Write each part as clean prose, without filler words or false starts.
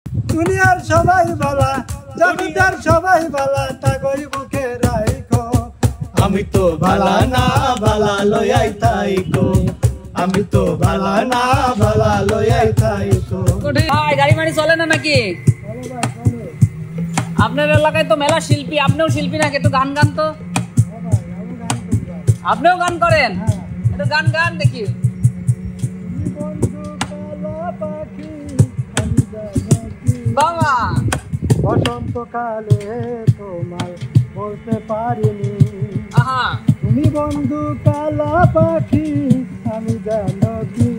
দুনিয়ার সবাই বালা জগতের সবাই বালা তাগই বুকে রাইখো আমি তো বালা না বালা লয়াই তাইকো আমি তো বালা না বালা লয়াই তাইকো ভাই গাড়ি মাড়ি চলে না নাকি আপনার এলাকায় তো মেলা শিল্পী আপনিও শিল্পী নাকি একটু গান গান তো আপনিও গান করেন একটু গান গান দেখি বাবা বসন্তকালে তোমায় বলতে পারিনি আহা তুমি বন্ধু কালা পাখি আমি জানো কি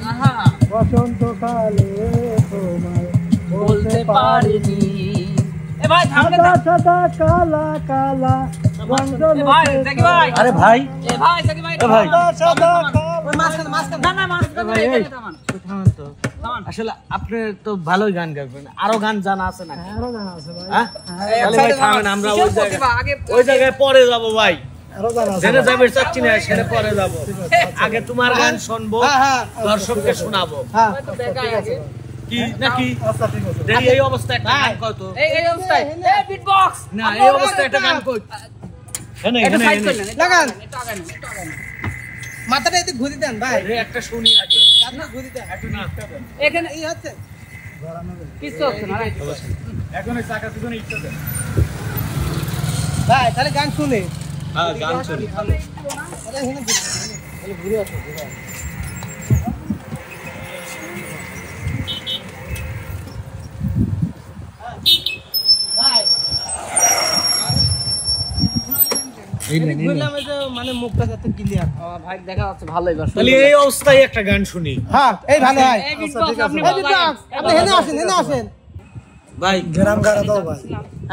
আহা বসন্তকালে তোমায় বলতে পারিনি এ ভাই থামলে সাদা সাদা কালা কালা এ ভাই দেখি ভাই আরে ভাই এ ভাই দেখি ভাই এ ভাই সাদা ওই মাঝখানে না না মাঝখানে এখানে থামান থামান তো আসলে আপনি তো ভালোই গান গাইবেন আরো গান জানা আছে না আরো জানা আছে ভাই হ্যাঁ তাহলে ভাই থামেন আমরা আগে ওই জায়গায় পরে যাব ভাই আরো জানা আছে জেনে যাবে চাচ্ছি না সেটা পরে যাব আগে তোমার গান শুনবো দর্শককে শোনাবো হ্যাঁ তো বেকার আছে কি নাকি আচ্ছা ঠিক আছে দেখি এই অবস্থায় একটা গান কত এই অবস্থায় এ বিট বক্স না এই অবস্থায় একটা গান কই এনে এটা এনে সাইড এনে করলেন লাগান একটু আগান মাথাটা একটু ঘুরি দেন ভাই এই একটা শুনি আগে আপনি ঘুরি দেন একটু না এখানে এই হচ্ছে কিছু হচ্ছে না রাইট এখন এই চাকা পিছনে ইচ্ছা দেন ভাই তাহলে গান শুনে হ্যাঁ গান শুনি তাহলে এখানে ঘুরে আসো মানে মুখটা যাতে ক্লিয়ার ভাই দেখা যাচ্ছে ভালোই বাস তাহলে এই অবস্থায় একটা গান শুনি হ্যাঁ এই ভালো হয় এই বিট বক্স আপনি এই বিট বক্স আপনি হেনে আসেন ভাই গ্রাম গারা দাও ভাই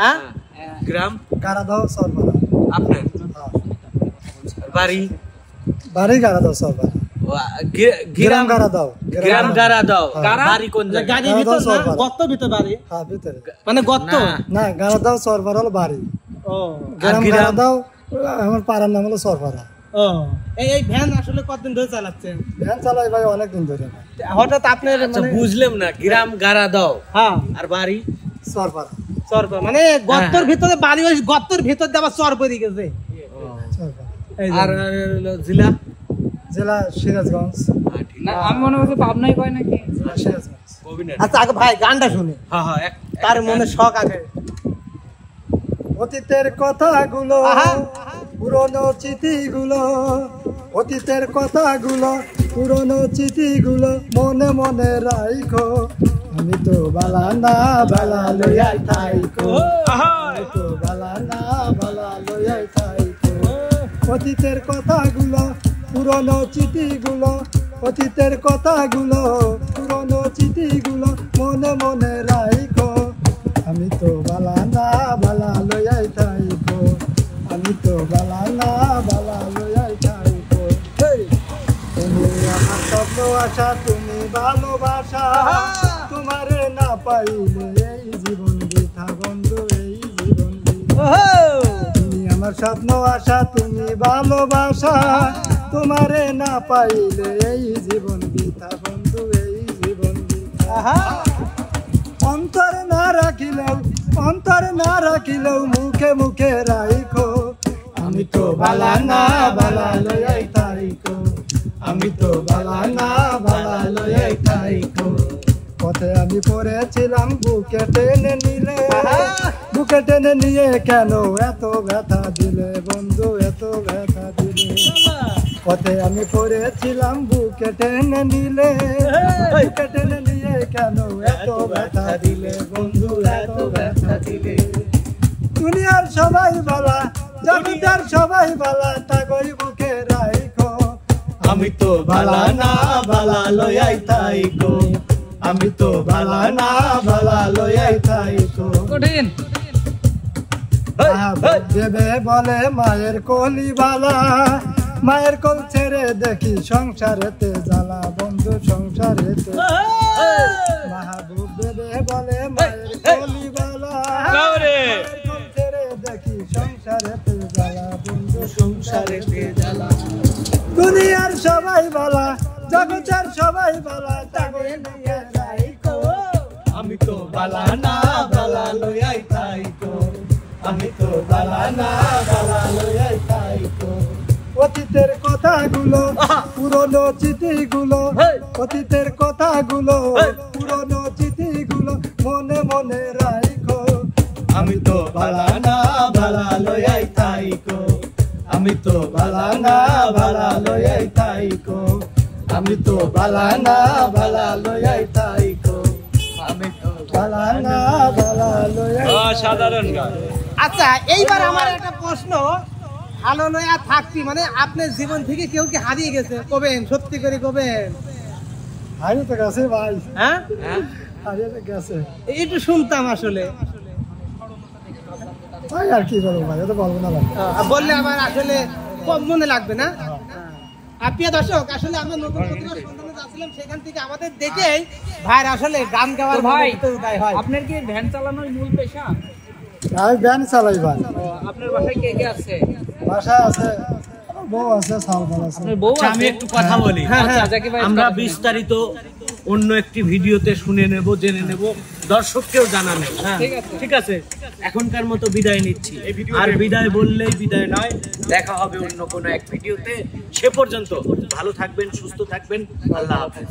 হ্যাঁ গ্রাম গারা দাও সরবরা আপনার বাড়ি বাড়ি গারা দাও সরবরা গ্রাম গারা দাও গ্রাম গারা দাও বাড়ি কোন জায়গা গাড়ির ভিতর না গর্ত ভিতর বাড়ি হ্যাঁ ভিতরে মানে গর্ত না গারা দাও সরবরা হলো বাড়ি ও গ্রাম গারা দাও আমার পাড়ার নাম হলো সরবরা ও এই ভ্যান আসলে কতদিন ধরে চালাচ্ছেন ভ্যান চালাই ভাই অনেকদিন ধরে হঠাৎ আপনার আচ্ছা বুঝলাম না গ্রাম গারা দাও হ্যাঁ আর বাড়ি সরবরা চর মানে গর্তর ভিতরে বাড়ি ওই গর্তের ভিতর দিয়ে আবার চর পড়ে গেছে সরবরা আর জেলা জেলা সিরাজগঞ্জ না আমি মনে করছি পাবনাই কয় নাকি সিরাজগঞ্জ কবিনা আচ্ছা আগে ভাই গানটা শুনে হ্যাঁ হ্যাঁ তার মনে শখ আগে অতীতের কথাগুলো পুরনো স্মৃতিগুলো অতীতের কথাগুলো পুরনো স্মৃতিগুলো মনে মনে রাখো আমি তো বালা না বালা লইয়াই থাইকো আমি তো বালা না বালা লইয়াই থাইকো অতীতের কথাগুলো পুরনো স্মৃতিগুলো অতীতের কথাগুলো পুরনো স্মৃতিগুলো মনে মনে রাখো আমি তো বালা না বালা লইয়াই থাইকো আমি তো বালা না বালা লইয়াই থাইকো তুমি আমার স্বপ্ন আশা তুমি ভালোবাসা তোমারে না পাইলে এই জীবন বৃথা বন্ধু এই জীবন তুমি আমার স্বপ্ন আশা তুমি ভালোবাসা তোমারে না পাইলে এই জীবন বৃথা বন্ধু এই জীবন বৃথা অন্তর না রাখিলেও মুখে মুখে রাইখো আমি তো বালা না বালা লইয়াই থাইকো আমি তো বালা না বালা লইয়াই থাইকো পথে আমি পড়েছিলাম বুকে টেনে নিয়ে কেন এত ব্যথা দিলে বন্ধু এত ব্যথা দিলে পথে আমি পড়েছিলাম বুকে টেনে নিয়ে কেন এত ব্যথা দিলে বন্ধু এত ব্যথা দিলে দুনিয়ার সবাই বালা জগতের সবাই বালা তাগই বুকে রাইখো আমি তো বালা না বালা লয়াই থাইকো আমি তো বালা না বালা লয়াই থাইকো কঠিন দেবে বলে মায়ের কলি বালা মায়ের কোল ছেড়ে দেখি সংসারেতে জ্বালা বন্ধু সংসারেতে মাহবুব দেবে বলে মায়ের কলি বালা মায়ের কোল ছেড়ে দেখি সংসারেতে জ্বালা বন্ধু সংসারেতে জ্বালা দুনিয়ার সবাই বালা জগতের সবাই বালা তাগই বুকে রাইখো আমি তো বালা না বালা লয়াই থাইকো আমি তো বালা না বালা লয়াই থাইকো অতীতের কথাগুলো পুরনো চিঠিগুলো অতীতের কথাগুলো পুরনো চিঠিগুলো মনে মনে রাখো আমি তো বালা না বালা লয়াই থাইকো আমি তো বালা না বালা লয়াই থাইকো আমি তো বালা না বালা লয়াই থাইকো আমি তো বালা না বালা লয়াই সাধারণ গান। আচ্ছা এইবার আমার একটা প্রশ্ন, ভালো লয়া থাকতি মানে আপনার জীবন থেকে কেউ কি হারিয়ে গেছে কবেন, সত্যি করে কবেন? হারিয়ে তো গেছে ভাই, হ্যাঁ হারিয়ে তো গেছে। একটু শুনতাম আসলে, ভাই আর কি বলবো ভাই, এটা বলবো না ভাই। বললে আমার আসলে কম মনে লাগবে না। আর প্রিয় দর্শক, আসলে আমরা নতুন পত্রিকা সন্ধানে যাচ্ছিলাম, সেখান থেকে আমাদের দেখেই ভাইয়ের আসলে গান গাওয়ার তো ভাই মতো উদয় হয়। আপনার কি ভ্যান চালানোই মূল পেশা? আমি ভ্যান চালাই ভাই। আপনার বাসায় কে কে আছে? বাসায় আছে, আমার বউ আছে, সালমান আছে। আপনার বউ আচ্ছা, আছে? আমি একটু কথা বলি। আচ্ছা, জাকির ভাই, আমরা কথা বলুন। বিস্তারিত অন্য একটি ভিডিওতে শুনে নেব, জেনে নেব, দর্শককেও জানানো। ঠিক আছে। ঠিক আছে, এখনকার মতো বিদায় নিচ্ছি। আর বিদায় বললেই বিদায় নয়, দেখা হবে অন্য কোনো এক ভিডিওতে। সে পর্যন্ত ভালো থাকবেন, সুস্থ থাকবেন, আল্লাহ হাফেজ।